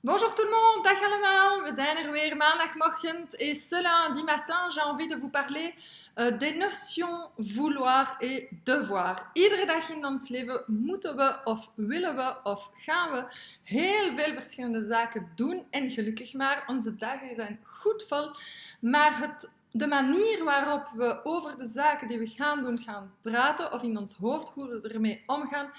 Bonjour tout le monde, dag allemaal. We zijn er weer maandagmochtend et ce lundi matin, j'ai envie de vous parler des notions vouloir et devoir. Iedere dag in ons leven moeten we of willen we of gaan we heel veel verschillende zaken doen en gelukkig maar, onze dagen zijn goed vol, maar de manier waarop we over de zaken die we gaan doen gaan praten of in ons hoofd hoe we ermee omgaan,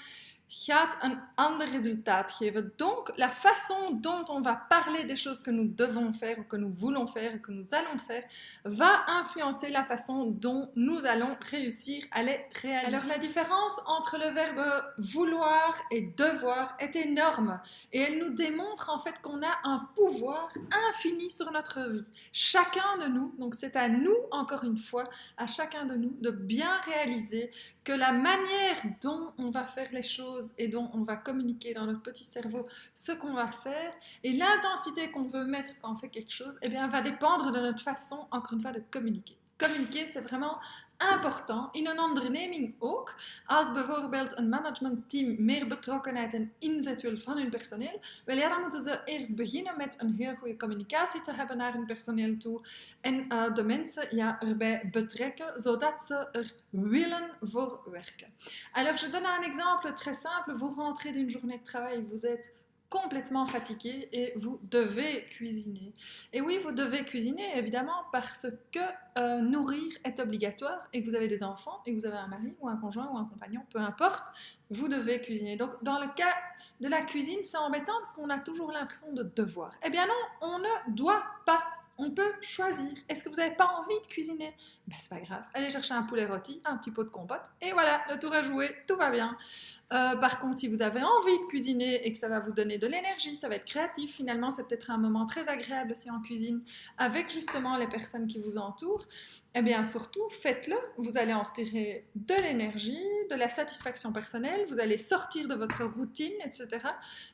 gaat un ander résultat geven. Donc, la façon dont on va parler des choses que nous devons faire, ou que nous voulons faire, ou que nous allons faire, va influencer la façon dont nous allons réussir à les réaliser. Alors, la différence entre le verbe vouloir et devoir est énorme et elle nous démontre en fait qu'on a un pouvoir infini sur notre vie. Chacun de nous, donc c'est à nous, encore une fois, à chacun de nous de bien réaliser que la manière dont on va faire les choses et dont on va communiquer dans notre petit cerveau ce qu'on va faire et l'intensité qu'on veut mettre quand on fait quelque chose, eh bien, va dépendre de notre façon, encore une fois, de communiquer. Communiquer, c'est vraiment important. In een onderneming ook. Als bijvoorbeeld een managementteam meer betrokkenheid en inzet wil van hun personeel, wel ja, dan moeten ze eerst beginnen met een heel goede communicatie te hebben naar hun personeel toe en de mensen erbij betrekken, zodat ze er willen voor werken. Alors, je donne un exemple très simple. Vous rentrez d'une journée de travail, vous êtes complètement fatigué et vous devez cuisiner. Et oui, vous devez cuisiner évidemment parce que nourrir est obligatoire et que vous avez des enfants et que vous avez un mari ou un conjoint ou un compagnon, peu importe, vous devez cuisiner. Donc dans le cas de la cuisine, c'est embêtant parce qu'on a toujours l'impression de devoir. Eh bien non, on ne doit pas. On peut choisir. Est-ce que vous n'avez pas envie de cuisiner? Ben, c'est pas grave. Allez chercher un poulet rôti, un petit pot de compote, et voilà, le tour est joué, tout va bien. Par contre, si vous avez envie de cuisiner et que ça va vous donner de l'énergie, ça va être créatif, finalement, c'est peut-être un moment très agréable aussi en cuisine avec justement les personnes qui vous entourent. Eh bien, surtout, faites-le. Vous allez en retirer de l'énergie, de la satisfaction personnelle, vous allez sortir de votre routine, etc.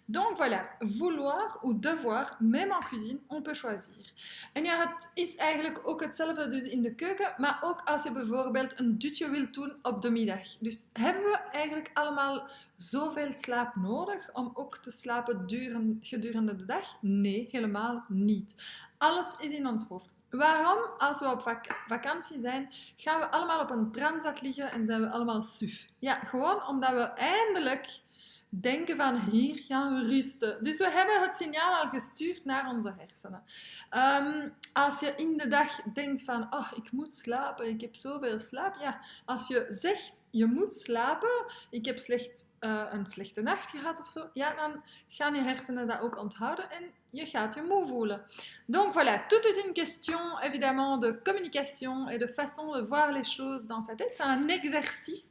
Donc voilà, vouloir ou devoir, même en cuisine, on peut choisir. En ja, het is eigenlijk ook hetzelfde dus in de keuken, maar ook als je bijvoorbeeld een dutje wilt doen op de middag. Dus hebben we eigenlijk allemaal zoveel slaap nodig om ook te slapen gedurende de dag? Nee, helemaal niet. Alles is in ons hoofd. Waarom? Als we op vakantie zijn, gaan we allemaal op een transat liggen en zijn we allemaal suf. Ja, gewoon omdat we eindelijk denken van hier gaan we rusten. Dus we hebben het signaal al gestuurd naar onze hersenen. Als je in de dag denkt van oh, ik moet slapen, ik heb zoveel slaap. Ja, als je zegt je moet slapen, ik heb een slechte nacht gehad of zo, ja, dan gaan je hersenen dat ook onthouden en je gaat je moe voelen. Donc voilà, tout est une question évidemment de communication et de façon de voir les choses dans sa tête. C'est un exercice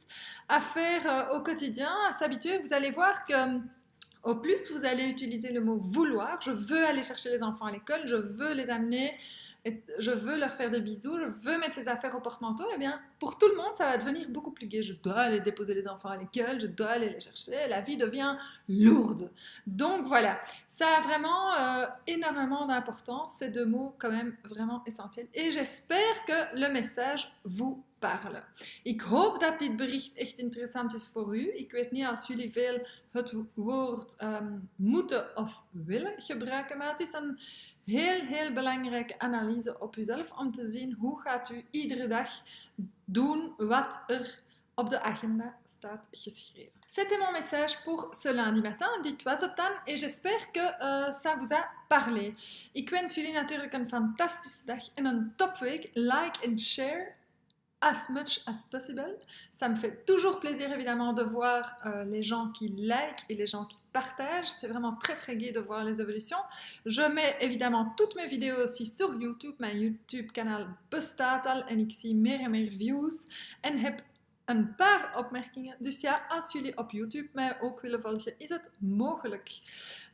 à faire au quotidien, à s'habituer. Vous allez voir que au plus vous allez utiliser le mot vouloir, je veux aller chercher les enfants à l'école, je veux les amener, je veux leur faire des bisous, je veux mettre les affaires au porte-manteau, eh bien, pour tout le monde, ça va devenir beaucoup plus gai. Je dois aller déposer les enfants à l'école, je dois aller les chercher, la vie devient lourde. Donc voilà, ça a vraiment énormément d'importance, ces deux mots quand même vraiment essentiels. Et j'espère que le message vous parle. Ik hoop dat dit bericht echt interessant is voor u. Ik weet niet als jullie veel het woord moeten of willen gebruiken, maar het is een heel belangrijke analyse op uzelf om te zien hoe gaat u iedere dag doen wat er op de agenda staat geschreven. C'était mon message pour ce lundi matin. Dit was het dan et j'espère que ça vous a parlé. Ik wens jullie natuurlijk een fantastische dag en een topweek. Like and share as much as possible. Ça me fait toujours plaisir évidemment de voir les gens qui likent et les gens qui partagent. C'est vraiment très gai de voir les évolutions. Je mets évidemment toutes mes vidéos aussi sur YouTube. Mijn YouTube kanaal bestaat al en ik zie meer en meer views en heb een paar opmerkingen. Dus ja, als jullie op YouTube mij ook willen volgen, is het mogelijk.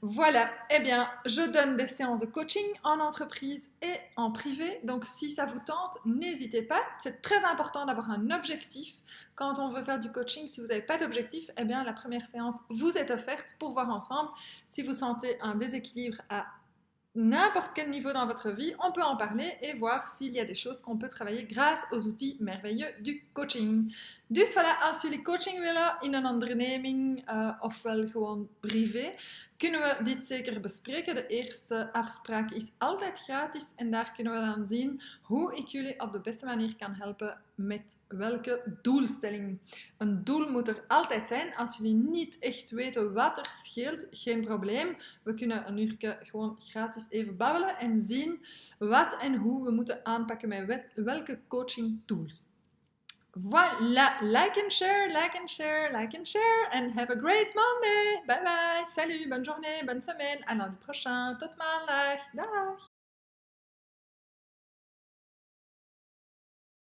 Voilà, eh bien, je donne des séances de coaching en entreprise et en privé. Donc si ça vous tente, n'hésitez pas. C'est très important d'avoir un objectif. Quand on veut faire du coaching, si vous n'avez pas d'objectif, eh bien, la première séance vous est offerte pour voir ensemble si vous sentez un déséquilibre à n'importe quel niveau dans votre vie, on peut en parler et voir s'il y a des choses qu'on peut travailler grâce aux outils merveilleux du coaching. Dus voilà, als jullie coaching willen in een onderneming ofwel gewoon privé, kunnen we dit zeker bespreken. De eerste afspraak is altijd gratis en daar kunnen we dan zien hoe ik jullie op de beste manier kan helpen met welke doelstelling. Een doel moet er altijd zijn. Als jullie niet echt weten wat er scheelt, geen probleem. We kunnen een uurtje gewoon gratis even babbelen en zien wat en hoe we moeten aanpakken met welke coaching tools. Voilà, like and share, like and share, like and share, and have a great Monday. Bye bye, salut, bonne journée, bonne semaine, à lundi prochain, tot maandag, dag.